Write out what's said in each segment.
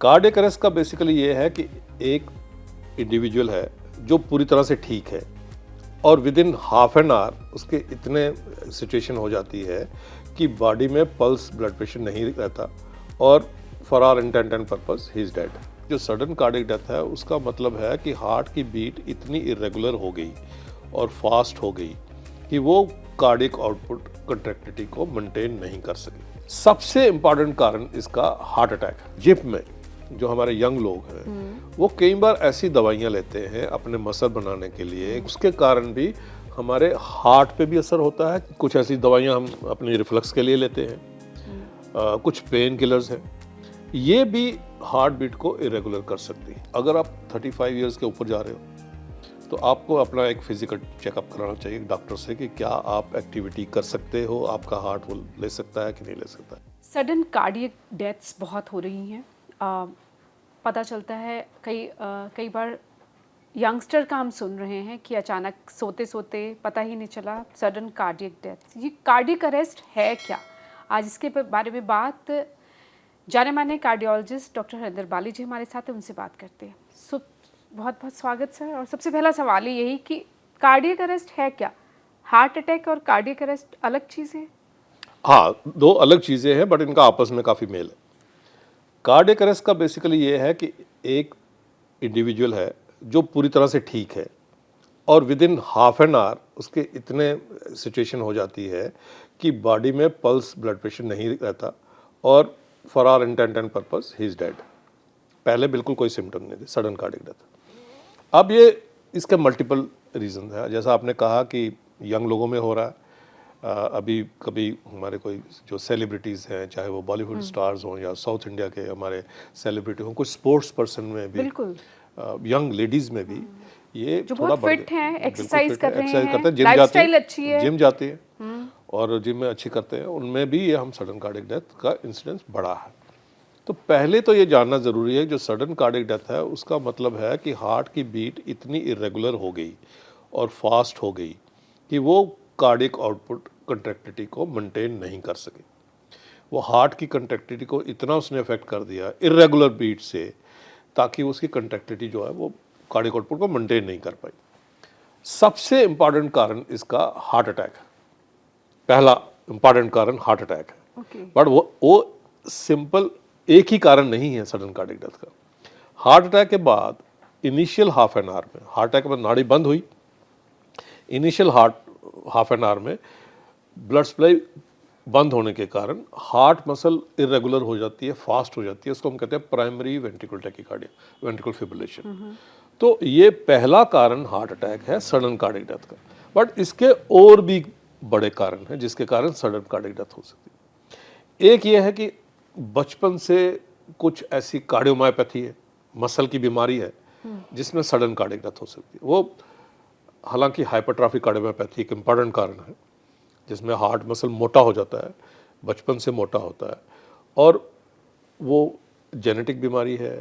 Cardiac arrest का basically ये है कि एक इंडिविजुअल है जो पूरी तरह से ठीक है और with in half an hour उसके इतने सिचुएशन हो जाती है कि बॉडी में पल्स ब्लड प्रेशर नहीं रहता और for all intent and purpose he is dead. जो सडन कार्डियक डेथ है उसका मतलब है कि हार्ट की बीट इतनी इरेगुलर हो गई और फास्ट हो गई कि वो कार्डियक आउटपुट कंट्रैक्टिलिटी को मेंटेन नहीं कर सके। सबसे इंपॉर्टेंट कारण इसका हार्ट अटैक। जिप में जो हमारे यंग लोग हैं वो कई बार ऐसी दवाइयाँ लेते हैं अपने मसल बनाने के लिए, उसके कारण भी हमारे हार्ट पे भी असर होता है। कुछ ऐसी दवाइयाँ हम अपनी रिफ्लक्स के लिए लेते हैं, कुछ पेन किलर्स हैं, ये भी हार्ट बीट को इरेगुलर कर सकती है। अगर आप 35 इयर्स के ऊपर जा रहे हो तो आपको अपना एक फिजिकल चेकअप कराना चाहिए डॉक्टर से कि क्या आप एक्टिविटी कर सकते हो, आपका हार्ट वो ले सकता है कि नहीं ले सकता है। सडन कार्डियक डेथ्स बहुत हो रही हैं। पता चलता है कई बार यंगस्टर का हम सुन रहे हैं कि अचानक सोते सोते पता ही नहीं चला सडन कार्डियक डेथ। ये कार्डियक अरेस्ट है क्या? आज इसके बारे में बात जाने माने कार्डियोलॉजिस्ट डॉक्टर हरिंदर बाली जी हमारे साथ हैं, उनसे बात करते हैं। बहुत बहुत स्वागत सर। और सबसे पहला सवाल ही यही कि कार्डियक अरेस्ट है क्या? हार्ट अटैक और कार्डियक अरेस्ट अलग चीज़ें हैं? हाँ, दो अलग चीज़ें हैं बट इनका आपस में काफ़ी मेल है। कार्डियक अरेस्ट का बेसिकली ये है कि एक इंडिविजुअल है जो पूरी तरह से ठीक है और with in half an hour उसके इतने सिचुएशन हो जाती है कि बॉडी में पल्स ब्लड प्रेशर नहीं रहता और for all intent and purpose he is dead. पहले बिल्कुल कोई सिम्टम नहीं थे, सडन कार्डियक डेथ। अब ये इसके मल्टीपल रीज़न है, जैसा आपने कहा कि यंग लोगों में हो रहा है। अभी कभी हमारे कोई जो सेलिब्रिटीज़ हैं, चाहे वो बॉलीवुड स्टार्स हों या साउथ इंडिया के हमारे सेलिब्रिटी हों, कुछ स्पोर्ट्स पर्सन में भी, यंग लेडीज़ में भी ये जो थोड़ा बहुत बढ़ फिट हैं, गया। एक्सरसाइज कर रहे एक्सरसाइज करते हैं, हैं, जिम जाते लाइफस्टाइल अच्छी हैं, है, जिम जाते हैं और जिम में अच्छी करते हैं, उनमें भी ये हम सडन कार्डियक डेथ का इंसिडेंस बढ़ा है। तो पहले तो ये जानना ज़रूरी है, जो सडन कार्डियक डेथ है उसका मतलब है कि हार्ट की बीट इतनी इरेगुलर हो गई और फास्ट हो गई कि वो कार्डियक आउटपुट कंट्रैक्टिलिटी को मेंटेन नहीं कर सके। वो हार्ट की कंट्रैक्टिलिटी को इतना उसने अफेक्ट कर दिया इरेगुलर बीट से, ताकि उसकी कंट्रैक्टिलिटी जो है वो कार्डियक आउटपुट को मेंटेन नहीं कर पाई। सबसे इंपॉर्टेंट कारण इसका हार्ट अटैक है। पहला इंपॉर्टेंट कारण हार्ट अटैक है। बट वो सिंपल एक ही कारण नहीं है सडन कार्डियक डेथ का। हार्ट अटैक के बाद इनिशियल हाफ एन आवर में, हार्ट अटैक के बाद नाड़ी बंद हुई, इनिशियल हाफ एन आवर में ब्लड सप्लाई बंद होने के कारण हार्ट मसल इरेगुलर हो जाती है, फास्ट हो जाती है। उसको हम कहते हैं primary ventricular tachycardia, ventricular fibrillation. तो ये पहला कारण हार्ट अटैक है सडन कार्डियक डेथ का। बट इसके और भी बड़े कारण हैं जिसके कारण सडन कार्डियक डेथ हो सकती है। एक ये है कि बचपन से कुछ ऐसी कार्डियोमायोपैथी है, मसल की बीमारी है जिसमें सडन कार्डियक डेथ हो सकती है। वो हालांकि हाइपरट्रॉफिक कार्डियोमायोपैथी एक इम्पॉर्टेंट कारण है जिसमें हार्ट मसल मोटा हो जाता है, बचपन से मोटा होता है और वो जेनेटिक बीमारी है,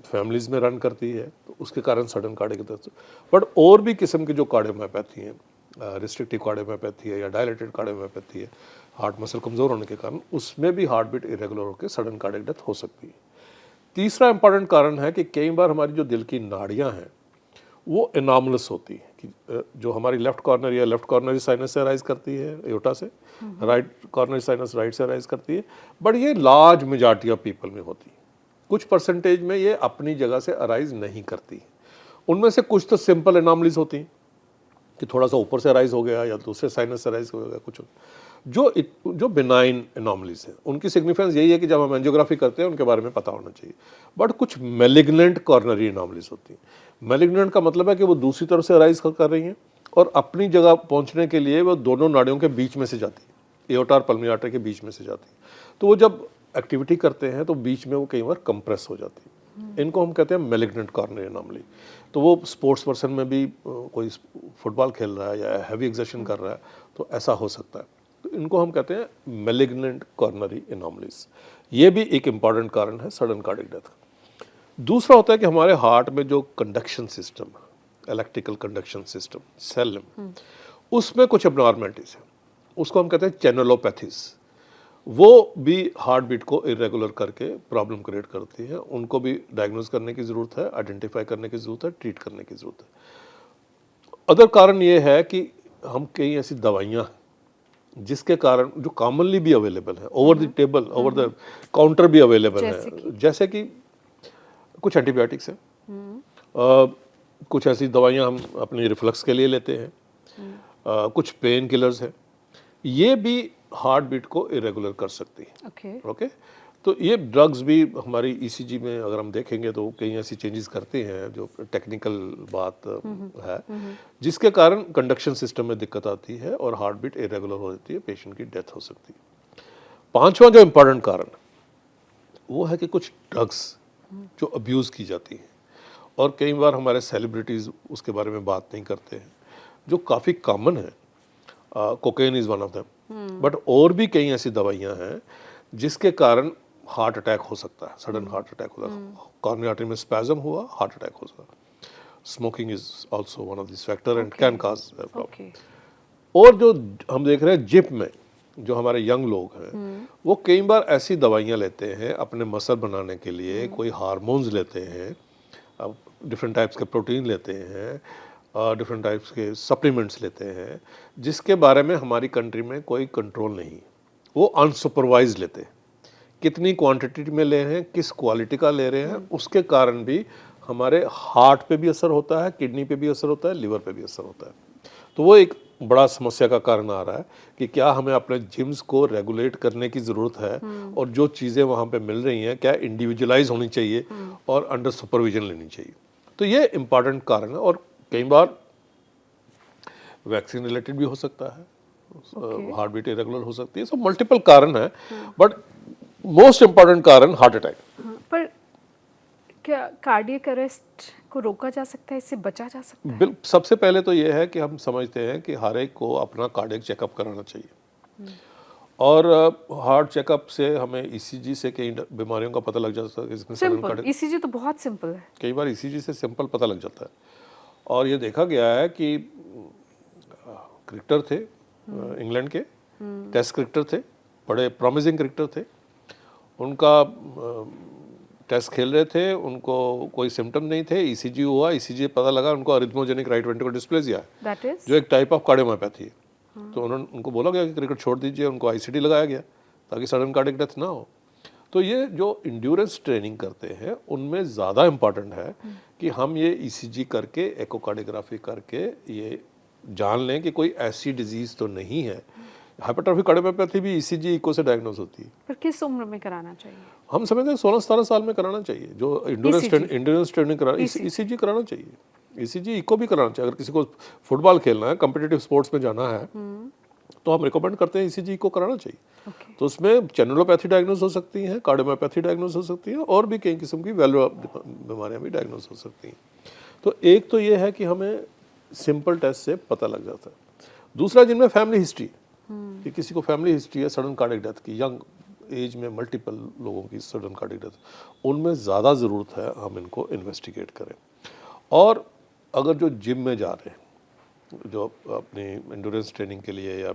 फैमिलीज में रन करती है, तो उसके कारण सडन कार्डियक डेथ। बट और भी किस्म की जो कार्डियोमायोपैथी हैं, रिस्ट्रिक्टिव कार्डियोमायोपैथी है या डायलेटेड कार्डियोमायोपैथी है, हार्ट मसल कमज़ोर होने के कारण उसमें भी हार्ट बीट इरेगुलर होकर सडन कार्डियक डेथ हो सकती है। तीसरा इंपॉर्टेंट कारण है कि कई बार हमारी जो दिल की नाड़ियाँ हैं वो एनॉमलस होती है कि जो हमारी लेफ्ट कॉर्नर या लेफ्ट कॉर्नरी साइनस से अराइज करती है एओर्टा से, राइट कॉर्नरी साइनस राइट से अराइज करती है। बट ये लार्ज मेजॉरिटी ऑफ पीपल में होती है। कुछ परसेंटेज में ये अपनी जगह से अराइज नहीं करती। उनमें से कुछ तो सिंपल एनॉमलीज होती हैं कि थोड़ा सा ऊपर से अराइज हो गया या दूसरे साइनस से अराइज हो गया। कुछ जो बिनाइन एनॉमलीज हैं उनकी सिग्निफिकेंस यही है कि जब हम एंजियोग्राफी करते हैं उनके बारे में पता होना चाहिए। बट कुछ मेलिग्नेंट कॉर्नरी एनॉमलीज होती हैं। मेलिग्नेंट का मतलब है कि वो दूसरी तरफ से अराइज कर रही हैं और अपनी जगह पहुंचने के लिए वो दोनों नाड़ियों के बीच में से जाती है, एओर्टा और पल्मोनरी आर्टरी के बीच में से जाती है। तो वो जब एक्टिविटी करते हैं तो बीच में वो कई बार कंप्रेस हो जाती है। इनको हम कहते हैं मेलिग्नेंट कॉर्नरी एनॉमली। तो वो स्पोर्ट्स पर्सन में भी कोई फुटबॉल खेल रहा है या हैवी एक्सर्शन कर रहा है तो ऐसा हो सकता है। तो इनको हम कहते हैं मेलिग्नेंट कॉर्नरी एनॉमलीज। ये भी एक इम्पॉर्टेंट कारण है सडन कार्डियक डेथ का। दूसरा होता है कि हमारे हार्ट में जो conduction system, electrical conduction system cell में, उसमें कुछ एबनॉर्मलिटीज है, उसको हम कहते हैं चैनलोपैथीज। वो भी हार्ट बीट को इरेगुलर करके प्रॉब्लम क्रिएट करती है। उनको भी डायग्नोज करने की ज़रूरत है, आइडेंटिफाई करने की ज़रूरत है, ट्रीट करने की ज़रूरत है। अदर कारण ये है कि हम कई ऐसी दवाइयाँ हैं जिसके कारण जो कॉमनली भी अवेलेबल है, over the table, over the counter भी अवेलेबल जैसे है, कि? जैसे कि कुछ एंटीबायोटिक्स हैं, कुछ ऐसी दवाइयाँ हम अपनी रिफ्लक्स के लिए लेते हैं, कुछ पेन किलर्स हैं, ये भी हार्ट बीट को इरेगुलर कर सकती है। ओके। ओके, तो ये ड्रग्स भी हमारी ईसीजी में अगर हम देखेंगे तो कई ऐसी चेंजेस करते हैं जो टेक्निकल बात है, जिसके कारण कंडक्शन सिस्टम में दिक्कत आती है और हार्ट बीट इरेगुलर हो जाती है, पेशेंट की डेथ हो सकती है। पांचवा जो इम्पोर्टेंट कारण वो है कि कुछ ड्रग्स जो अब्यूज़ की जाती हैं, और कई बार हमारे सेलिब्रिटीज़ उसके बारे में बात नहीं करते हैं, जो काफ़ी कॉमन है। Cocaine is one of them, but और भी कई ऐसी दवाइयाँ हैं जिसके कारण हार्ट अटैक हो सकता है, सडन हार्ट अटैक होता है, कॉर्निया आर्टरी में स्पैज़म हुआ, हार्ट अटैक हो सकता है। Smoking is also one of this factor and can cause problem. Okay. और जो हम देख रहे हैं जिम में जो हमारे यंग लोग हैं, वो कई बार ऐसी दवाइयाँ लेते हैं अपने मसल बनाने के लिए, कोई हार्मोन्स लेते हैं, डिफरेंट टाइप्स के प्रोटीन लेते हैं, डिफरेंट टाइप्स के सप्लीमेंट्स लेते हैं, जिसके बारे में हमारी कंट्री में कोई कंट्रोल नहीं। वो अनसुपरवाइज लेते हैं, कितनी क्वांटिटी में ले रहे हैं, किस क्वालिटी का ले रहे हैं, उसके कारण भी हमारे हार्ट पे भी असर होता है, किडनी पे भी असर होता है, लिवर पे भी असर होता है। तो वो एक बड़ा समस्या का कारण आ रहा है कि क्या हमें अपने जिम्स को रेगुलेट करने की ज़रूरत है, और जो चीज़ें वहाँ पे मिल रही हैं क्या इंडिविजुअलाइज होनी चाहिए और अंडर सुपरविजन लेनी चाहिए। तो ये इम्पॉर्टेंट कारण है, और कई बार वैक्सीन रिलेटेड भी हो सकता है, हार्ट बीट इरेगुलर हो सकती है, सो मल्टीपल कारण है, बट मोस्ट इम्पॉर्टेंट कारण हार्ट अटैक। हाँ, पर क्या कार्डियक अरेस्ट को रोका जा सकता है, इससे बचा जा सकता है? बिल सबसे पहले तो ये है कि हम समझते हैं कि हर एक को अपना कार्डियक चेकअप कराना चाहिए, और हार्ट चेकअप से हमें ईसीजी से कई बीमारियों का पता लग जाता है कि इसमें सडन सिंपल, कार्डियक, ईसीजी तो बहुत सिंपल है। कई बार ईसीजी से सिंपल पता लग जाता है। और ये देखा गया है कि क्रिकेटर थे इंग्लैंड के, टेस्ट क्रिकेटर थे, बड़े प्रॉमिसिंग क्रिकेटर थे, उनका टेस्ट खेल रहे थे, उनको कोई सिम्टम नहीं थे, ईसीजी हुआ, ईसीजी पता लगा उनको अरिथमोजेनिक राइट वेंट्रिकल डिस्प्लेसिया है, दैट इज जो एक टाइप ऑफ कार्डियोमायोपैथी है। तो उन्होंने उनको बोला गया कि क्रिकेट छोड़ दीजिए, उनको आईसीडी लगाया गया ताकि सडन कार्डियक डेथ ना हो। तो ये जो इंड्योरेंस ट्रेनिंग करते हैं उनमें ज़्यादा इम्पॉर्टेंट है कि हम ये ईसीजी करके, एकोकार्डियोग्राफी करके ये जान लें कि कोई ऐसी डिजीज़ तो नहीं है। हाइपरट्रॉफिक कार्डियोमायोपैथी भी ईसीजी इको से डायग्नोज होती है। पर किस उम्र में कराना चाहिए? हम समझते हैं 16-17 साल में कराना चाहिए, जो इंड्योरेंस ट्रेनिंग करा, ईसीजी कराना चाहिए, ईसीजी इको भी कराना चाहिए। अगर किसी को फुटबॉल खेलना है, कम्पिटिटिव स्पोर्ट्स में जाना है, तो हम रिकमेंड करते हैं ईसीजी को कराना चाहिए। ओके। तो उसमें चैनुलोपैथी डायग्नोज हो सकती है, कार्डियोमायोपैथी डायग्नोज हो सकती है, और भी कई किस्म की वैल्वुलर बीमारियां भी डायग्नोज हो सकती हैं। तो एक तो ये है कि हमें सिंपल टेस्ट से पता लग जाता है। दूसरा, जिनमें फैमिली हिस्ट्री, कि किसी को फैमिली हिस्ट्री है सडन कार्डियक डेथ की, यंग एज में मल्टीपल लोगों की सडन कार्डियक डेथ, उनमें ज़्यादा ज़रूरत है हम इनको इन्वेस्टिगेट करें। और अगर जो जिम में जा रहे हैं, जो अपनी एंडोरेंस ट्रेनिंग के लिए या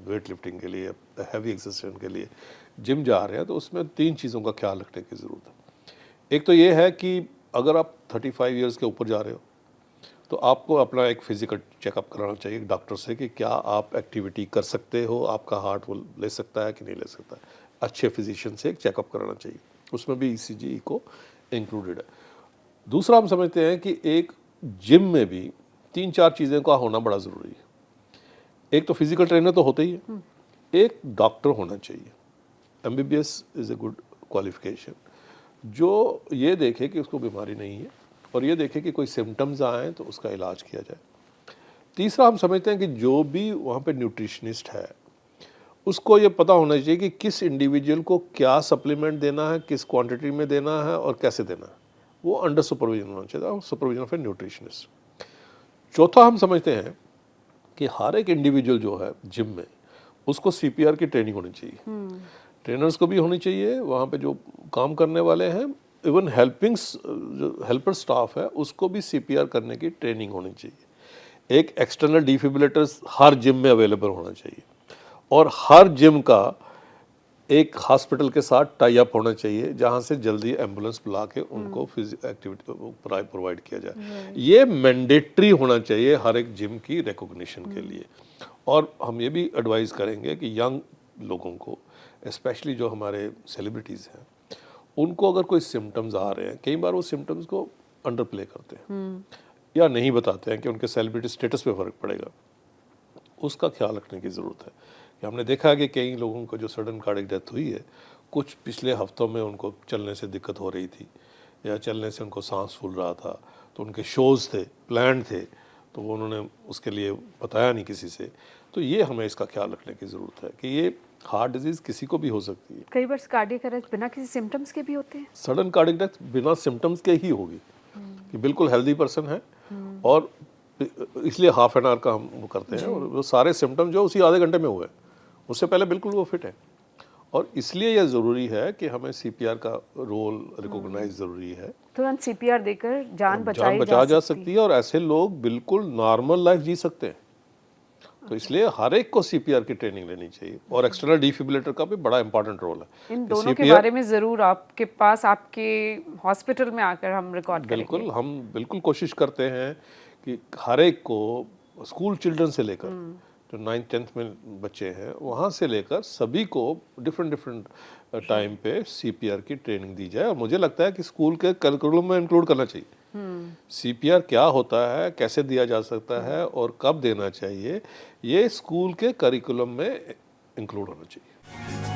वेट लिफ्टिंग के लिए, हैवी एक्सरसाइज के लिए जिम जा रहे हैं, तो उसमें 3 चीज़ों का ख्याल रखने की ज़रूरत है। एक तो ये है कि अगर आप 35 ईयर्स के ऊपर जा रहे हो तो आपको अपना एक फिजिकल चेकअप कराना चाहिए डॉक्टर से कि क्या आप एक्टिविटी कर सकते हो, आपका हार्ट वो ले सकता है कि नहीं ले सकता है। अच्छे फिजिशियन से एक चेकअप कराना चाहिए, उसमें भी ईसीजी को इंक्लूडेड है। दूसरा, हम समझते हैं कि एक जिम में भी 3-4 चीज़ें का होना बड़ा ज़रूरी है। एक तो फिजिकल ट्रेनर तो होते ही है, एक डॉक्टर होना चाहिए। MBBS is a good qualification, जो ये देखे कि उसको बीमारी नहीं है और ये देखे कि कोई सिम्टम्स आए तो उसका इलाज किया जाए। तीसरा, हम समझते हैं कि जो भी वहाँ पे न्यूट्रिशनिस्ट है उसको ये पता होना चाहिए कि किस इंडिविजुअल को क्या सप्लीमेंट देना है, किस क्वांटिटी में देना है और कैसे देना है। वो अंडर सुपरविजन होना चाहिए, सुपरविजन ऑफ ए न्यूट्रिशनिस्ट। चौथा, हम समझते हैं कि हर एक इंडिविजुअल जो है जिम में, उसको सीपीआर की ट्रेनिंग होनी चाहिए। ट्रेनर्स को भी होनी चाहिए, वहाँ पे जो काम करने वाले हैं, इवन जो हेल्पर स्टाफ है उसको भी सीपीआर करने की ट्रेनिंग होनी चाहिए। एक एक्सटर्नल डिफिब्रिलेटर्स हर जिम में अवेलेबल होना चाहिए, और हर जिम का एक हॉस्पिटल के साथ टाई अप होना चाहिए जहाँ से जल्दी एम्बुलेंस बुला के उनको एक्टिविटी प्रोवाइड किया जाए। ये मैंडेटरी होना चाहिए हर एक जिम की रिकॉग्निशन के लिए। और हम ये भी एडवाइस करेंगे कि यंग लोगों को, स्पेशली जो हमारे सेलिब्रिटीज़ हैं, उनको अगर कोई सिम्टम्स आ रहे हैं, कई बार वो सिम्टम्स को अंडर प्ले करते हैं या नहीं बताते हैं कि उनके सेलिब्रिटी स्टेटस पे फ़र्क पड़ेगा। उसका ख्याल रखने की ज़रूरत है कि हमने देखा है कि कई लोगों को जो सडन कार्डिक डेथ हुई है, कुछ पिछले हफ्तों में उनको चलने से दिक्कत हो रही थी या चलने से उनको सांस फूल रहा था, तो उनके शोज़ थे, प्लान थे, तो वो उन्होंने उसके लिए बताया नहीं किसी से। तो ये हमें इसका ख्याल रखने की ज़रूरत है कि ये हार्ट डिजीज़ किसी को भी हो सकती है। कई बार कार्डियक अरेस्ट बिना किसी सिम्टम्स के भी होते हैं। सडन कार्डिक डेथ बिना सिम्टम्स के ही होगी कि बिल्कुल हेल्दी पर्सन है और इसलिए हाफ एन आवर का हम वो करते हैं, और वो सारे सिम्टम जो उसी आधे घंटे में हुए, उससे पहले बिल्कुल वो फिट है। और इसलिए यह ज़रूरी है कि हमें सीपीआर का रोल रिकॉग्नाइज ज़रूरी है। तुरंत सीपीआर देकर जान जान बचा जा सकती है और ऐसे लोग बिल्कुल नॉर्मल लाइफ जी सकते हैं। तो इसलिए हर एक को सीपीआर की ट्रेनिंग लेनी चाहिए और एक्सटर्नल डिफिब्रिलेटर का भी बड़ा इंपॉर्टेंट रोल है। इन दोनों के बारे में ज़रूर आपके पास, आपके हॉस्पिटल में आकर हम रिकॉर्ड करेंगे। बिल्कुल, हम बिल्कुल कोशिश करते हैं कि हर एक को, स्कूल चिल्ड्रन से लेकर जो 9th-10th में बच्चे हैं, वहाँ से लेकर सभी को डिफरेंट टाइम पे सीपीआर की ट्रेनिंग दी जाए। और मुझे लगता है कि स्कूल के करिकुलम में इंक्लूड करना चाहिए। सीपीआर क्या होता है, कैसे दिया जा सकता है और कब देना चाहिए, ये स्कूल के करिकुलम में इंक्लूड होना चाहिए।